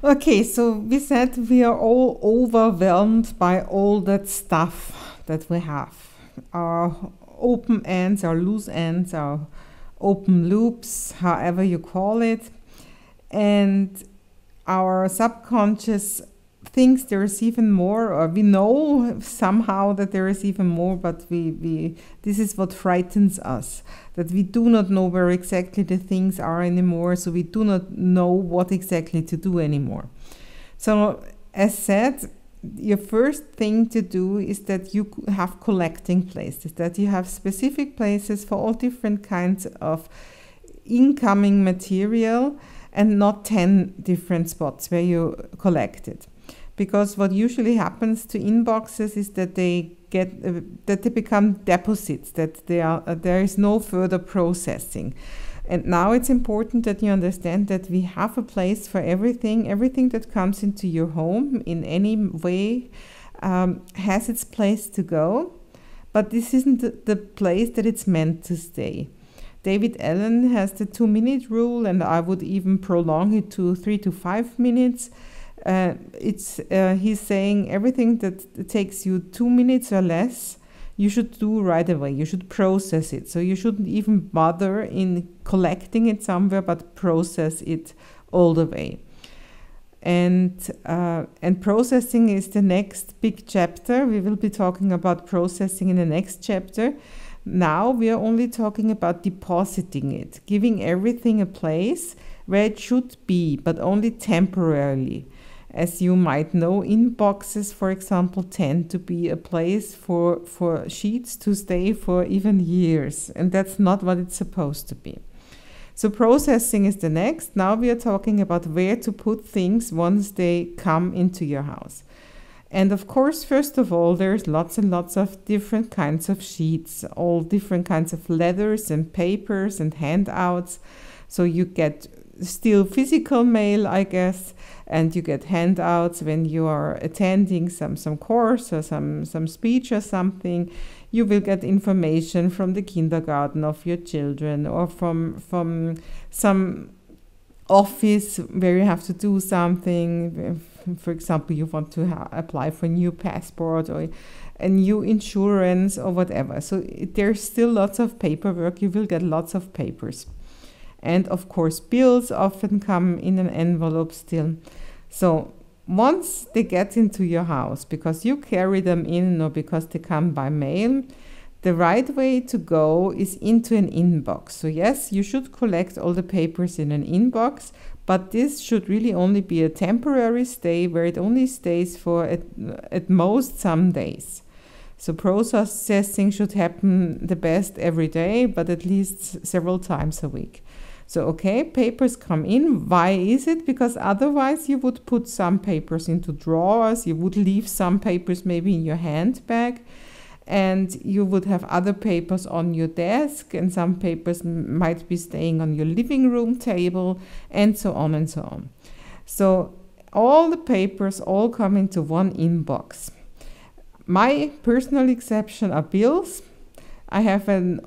Okay, so we said we are all overwhelmed by all that stuff that we have. Our open ends, our loose ends, our open loops, however you call it. And our subconscious thinks there is even more, or we know somehow that there is even more, but we this is what frightens us, that we do not know where exactly the things are anymore, so we do not know what exactly to do anymore. So as said, your first thing to do is that you have collecting places, that you have specific places for all different kinds of incoming material, and not 10 different spots where you collect it. Because what usually happens to inboxes is that they become deposits, that there is no further processing. And now it's important that you understand that we have a place for everything that comes into your home in any way has its place to go, but this isn't the place that it's meant to stay. David Allen has the 2-minute rule, and I would even prolong it to 3 to 5 minutes. He's saying everything that takes you 2 minutes or less, you should do right away. You should process it. So you shouldn't even bother in collecting it somewhere, but process it all the way. And processing is the next big chapter. We will be talking about processing in the next chapter. Now we are only talking about depositing it, giving everything a place where it should be, but only temporarily. As you might know, inboxes, for example, tend to be a place for sheets to stay for even years, and that's not what it's supposed to be. So processing is the next. Now we are talking about where to put things once they come into your house. And of course, first of all, there's lots and lots of different kinds of sheets, all different kinds of letters and papers and handouts. So you get still physical mail, I guess, and you get handouts when you are attending some course or some speech or something. You will get information from the kindergarten of your children, or from some office where you have to do something. For example, you want to apply for a new passport or a new insurance or whatever. So there's still lots of paperwork. You will get lots of papers. And of course, bills often come in an envelope still. So once they get into your house, because you carry them in or because they come by mail, the right way to go is into an inbox. So yes, you should collect all the papers in an inbox, but this should really only be a temporary stay where it only stays for at most some days. So processing should happen the best every day, but at least several times a week. So, okay, papers come in. Why is it? Because otherwise you would put some papers into drawers, you would leave some papers maybe in your handbag, and you would have other papers on your desk, and some papers might be staying on your living room table, and so on and so on. So all the papers all come into one inbox. My personal exception are bills. I have an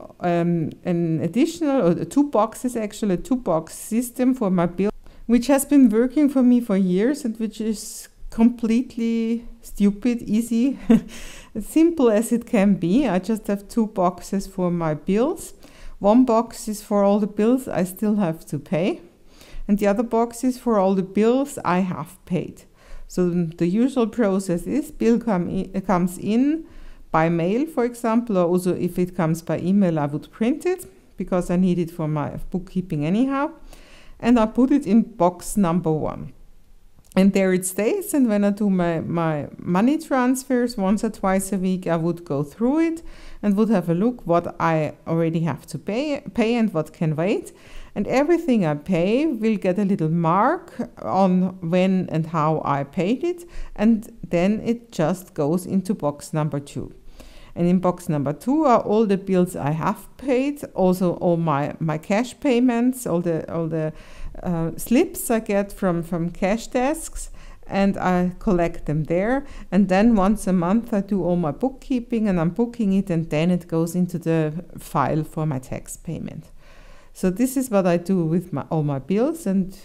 additional, or 2 boxes actually, a 2-box system for my bill, which has been working for me for years and which is completely stupid, easy, as simple as it can be. I just have 2 boxes for my bills. One box is for all the bills I still have to pay, and the other box is for all the bills I have paid. So the usual process is bill comes in by mail, for example, or also if it comes by email, I would print it because I need it for my bookkeeping anyhow. And I put it in box number 1. And there it stays. And when I do my money transfers once or twice a week, I would go through it and would have a look what I already have to pay and what can wait. And everything I pay will get a little mark on when and how I paid it. And then it just goes into box number 2. And in box number 2 are all the bills I have paid, also all my cash payments, all the slips I get from cash desks, and I collect them there. And then once a month I do all my bookkeeping and I'm booking it, and then it goes into the file for my tax payment. So this is what I do with all my bills, and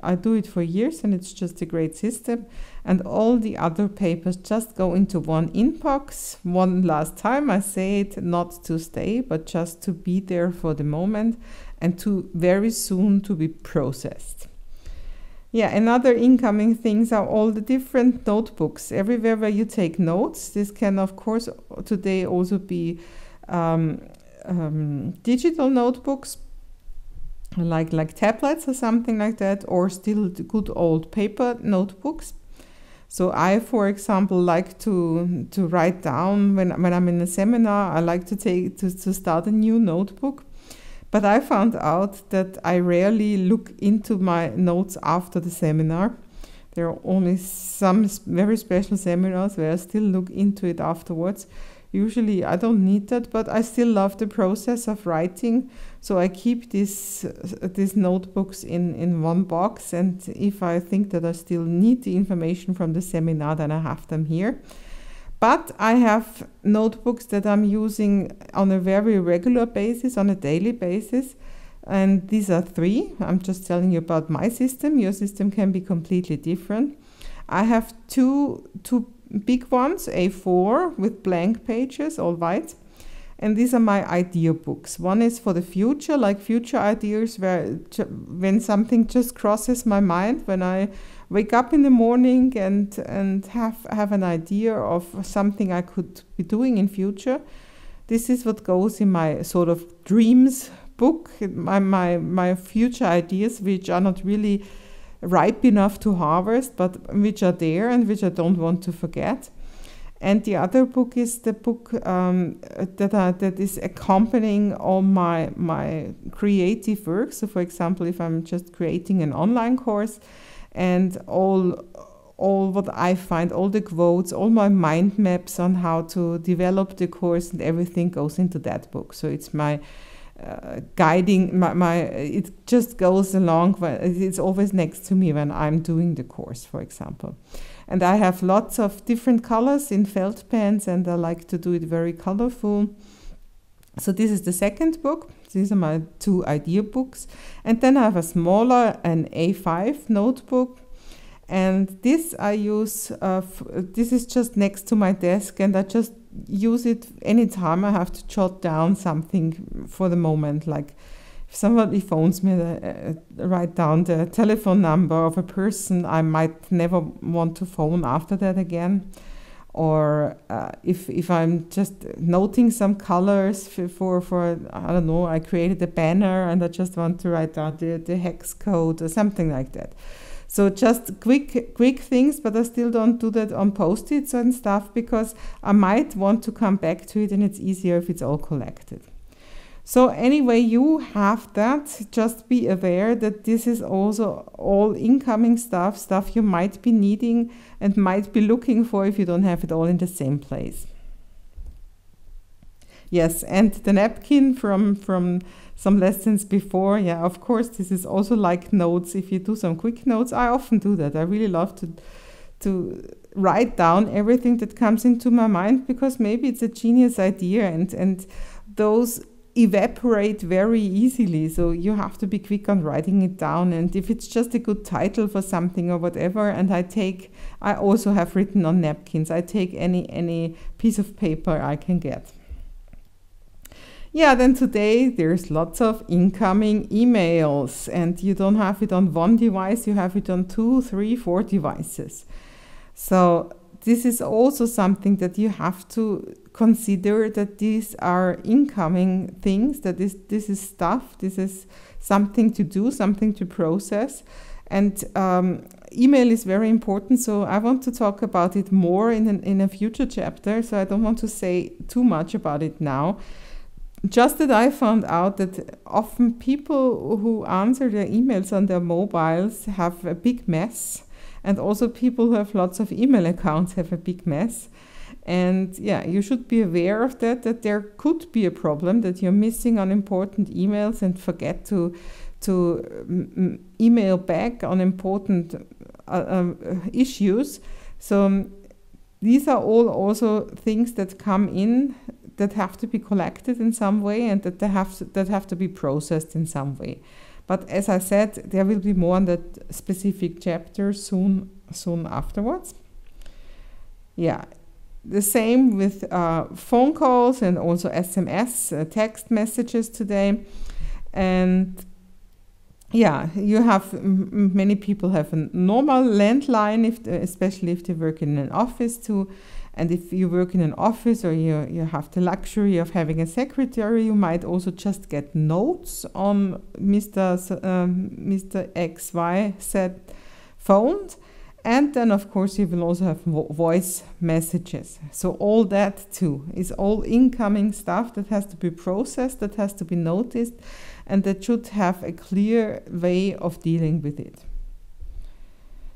I do it for years, and it's just a great system. And all the other papers just go into one inbox. One last time I say it, not to stay, but just to be there for the moment and to very soon to be processed. Yeah, another incoming things are all the different notebooks. Everywhere where you take notes, this can of course today also be digital notebooks, like tablets or something like that, or still the good old paper notebooks. So I, for example, like to write down when I'm in a seminar. I like to start a new notebook. But I found out that I rarely look into my notes after the seminar. There are only some very special seminars where I still look into it afterwards. Usually I don't need that, but I still love the process of writing. So I keep these notebooks in one box, and if I think that I still need the information from the seminar, then I have them here. But I have notebooks that I'm using on a very regular basis, on a daily basis. And these are 3. I'm just telling you about my system. Your system can be completely different. I have two big ones, A4 with blank pages, all white. And these are my idea books. One is for the future, like future ideas, when something just crosses my mind, when I wake up in the morning and have an idea of something I could be doing in future. This is what goes in my sort of dreams book, my future ideas, which are not really ripe enough to harvest, but which are there and which I don't want to forget. And the other book is the book that is accompanying all my creative work. So for example, if I'm just creating an online course, and all what I find, all the quotes, all my mind maps on how to develop the course, and everything goes into that book. So it's my guiding, it just goes along, it's always next to me when I'm doing the course, for example. And I have lots of different colors in felt pens, and I like to do it very colorful. So this is the second book. These are my 2 idea books. And then I have a smaller, an A5 notebook. And this I use, this is just next to my desk, and I just use it anytime I have to jot down something for the moment. Like if somebody phones me, write down the telephone number of a person I might never want to phone after that again. Or if I'm just noting some colors for I don't know, I created a banner and I just want to write down the hex code or something like that. So just quick things, but I still don't do that on Post-its and stuff, because I might want to come back to it, and it's easier if it's all collected. So anyway, you have that. Just be aware that this is also all incoming stuff you might be needing and might be looking for if you don't have it all in the same place. Yes, and the napkin from some lessons before, yeah, of course, this is also like notes. If you do some quick notes, I often do that. I really love to write down everything that comes into my mind, because maybe it's a genius idea, and those evaporate very easily, so you have to be quick on writing it down. And if it's just a good title for something or whatever, and I also have written on napkins. I take any piece of paper I can get. Yeah, then today there's lots of incoming emails, and you don't have it on one device, you have it on 2, 3, 4 devices. So this is also something that you have to consider, that these are incoming things, that this is stuff, this is something to do, something to process. And email is very important, so I want to talk about it more in a future chapter, so I don't want to say too much about it now. Just that I found out that often people who answer their emails on their mobiles have a big mess, and also people who have lots of email accounts have a big mess. And yeah, you should be aware of that there could be a problem, that you're missing on important emails and forget to email back on important issues. So these are all also things that come in that have to be collected in some way, and that have to be processed in some way. But as I said, there will be more on that specific chapter soon afterwards. Yeah, the same with phone calls and also SMS, text messages today. And yeah, you have many people have a normal landline, especially if they work in an office too. And if you work in an office, or you have the luxury of having a secretary, you might also just get notes on Mr. XYZ phones. And then, of course, you will also have voice messages. So all that too is all incoming stuff that has to be processed, that has to be noticed, and that should have a clear way of dealing with it.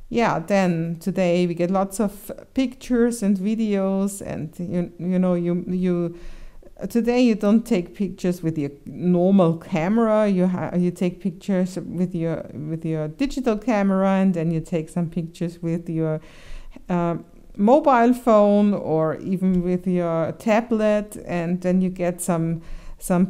Yeah, then today we get lots of pictures and videos, and today you don't take pictures with your normal camera. You take pictures with your digital camera, and then you take some pictures with your mobile phone or even with your tablet, and then you get some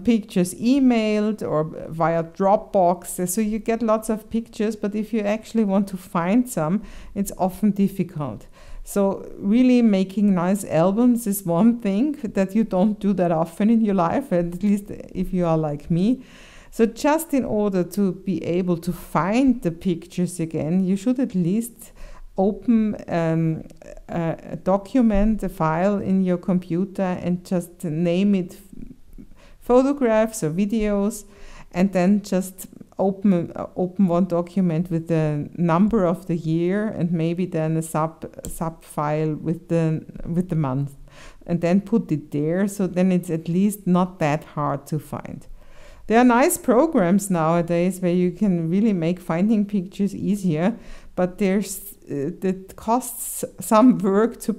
pictures emailed or via Dropbox. So you get lots of pictures, but if you actually want to find some, it's often difficult. So really making nice albums is one thing that you don't do that often in your life, at least if you are like me. So just in order to be able to find the pictures again, you should at least open a document, a file in your computer, and just name it photographs or videos, and then just open one document with the number of the year, and maybe then a sub file with the month, and then put it there. So then it's at least not that hard to find. There are nice programs nowadays where you can really make finding pictures easier, but that costs some work to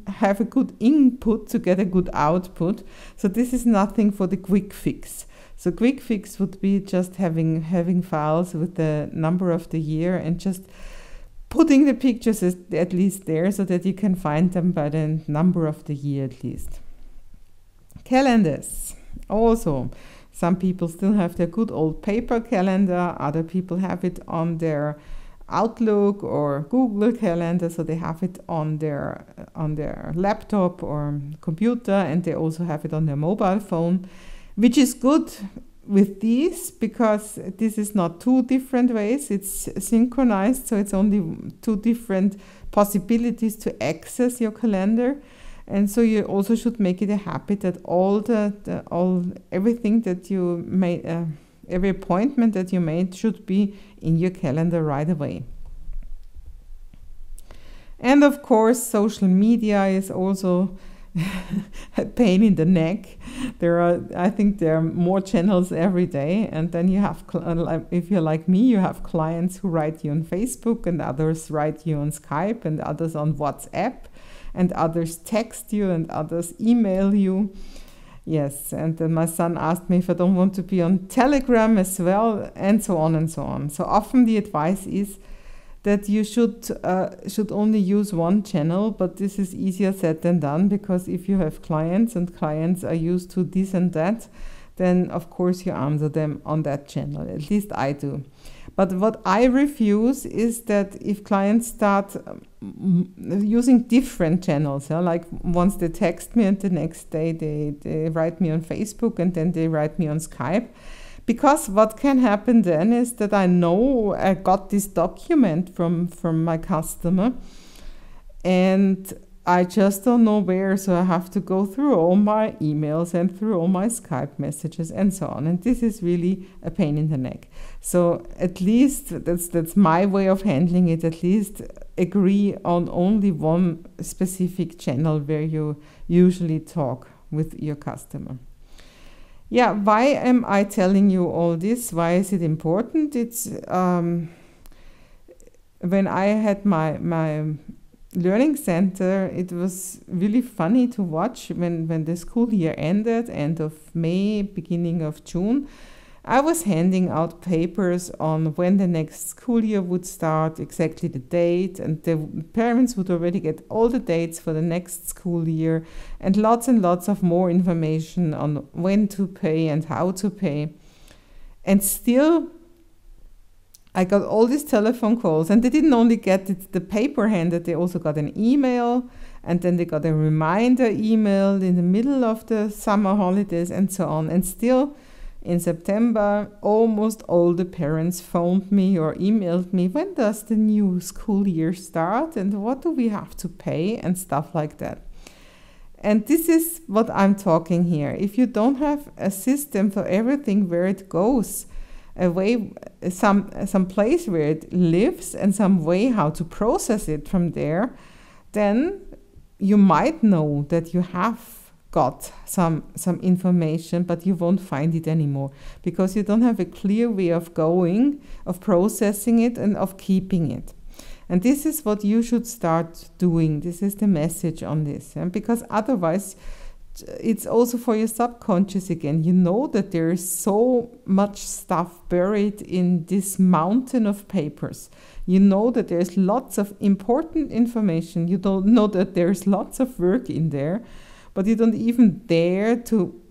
have a good input to get a good output. So this is nothing for the quick fix. So quick fix would be just having files with the number of the year and just putting the pictures at least there so that you can find them by the number of the year at least. Calendars. Also, some people still have their good old paper calendar. Other people have it on their Outlook or Google Calendar, so they have it on their laptop or computer, and they also have it on their mobile phone, which is good with these because this is not two different ways, it's synchronized, so it's only two different possibilities to access your calendar. And so you also should make it a habit that everything that you made, every appointment that you made should be in your calendar right away. And of course, social media is also a pain in the neck. I think there are more channels every day, and then you have, if you're like me, you have clients who write you on Facebook, and others write you on Skype, and others on WhatsApp, and others text you, and others email you. Yes, and then my son asked me if I don't want to be on Telegram as well, and so on and so on. So often the advice is that you should only use one channel, but this is easier said than done, because if you have clients and clients are used to this and that, then of course you answer them on that channel. At least I do. But what I refuse is that if clients start using different channels, like once they text me and the next day they write me on Facebook and then they write me on Skype. Because what can happen then is that I know I got this document from my customer and I just don't know where, so I have to go through all my emails and through all my Skype messages and so on. And this is really a pain in the neck. So at least that's my way of handling it. At least agree on only one specific channel where you usually talk with your customer. Yeah, why am I telling you all this? Why is it important? It's when I had my learning center, it was really funny to watch when the school year ended, end of May, beginning of June. I was handing out papers on when the next school year would start, exactly the date, and the parents would already get all the dates for the next school year and lots of more information on when to pay and how to pay. And still, I got all these telephone calls, and they didn't only get the paper handed, they also got an email, and then they got a reminder email in the middle of the summer holidays and so on. And still, in September, almost all the parents phoned me or emailed me, when does the new school year start and what do we have to pay and stuff like that. And this is what I'm talking here. If you don't have a system for everything where it goes, a way, some place where it lives and some way how to process it from there, then you might know that you have got some information, but you won't find it anymore because you don't have a clear way of going, of processing it and of keeping it. And this is what you should start doing. This is the message on this. And because otherwise, it's also for your subconscious again. You know that there is so much stuff buried in this mountain of papers. You know that there's lots of important information. You don't know that there's lots of work in there, but you don't even dare to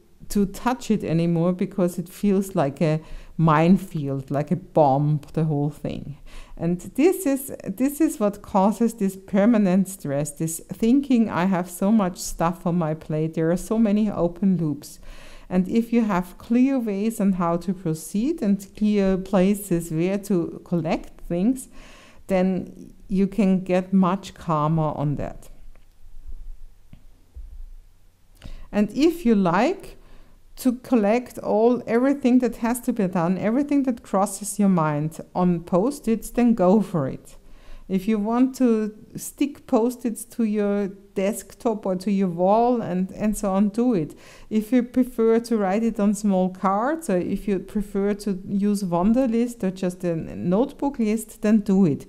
touch it anymore because it feels like a minefield, like a bomb, the whole thing. And this is what causes this permanent stress, this thinking I have so much stuff on my plate, there are so many open loops. And if you have clear ways on how to proceed and clear places where to collect things, then you can get much calmer on that. And if you like to collect everything that has to be done, everything that crosses your mind on Post-its, then go for it. If you want to stick Post-its to your desktop or to your wall and so on, do it. If you prefer to write it on small cards, or if you prefer to use Wunderlist or just a notebook list, then do it.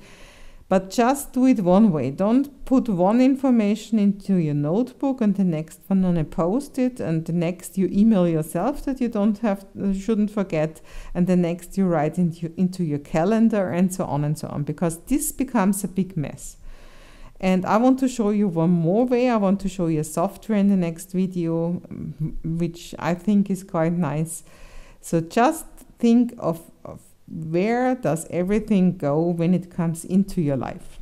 But just do it one way. Don't put one information into your notebook and the next one on a Post-it, and the next you email yourself that you shouldn't forget, and the next you write into your calendar, and so on, because this becomes a big mess. And I want to show you one more way. I want to show you a software in the next video, which I think is quite nice. So just think of where does everything go when it comes into your life?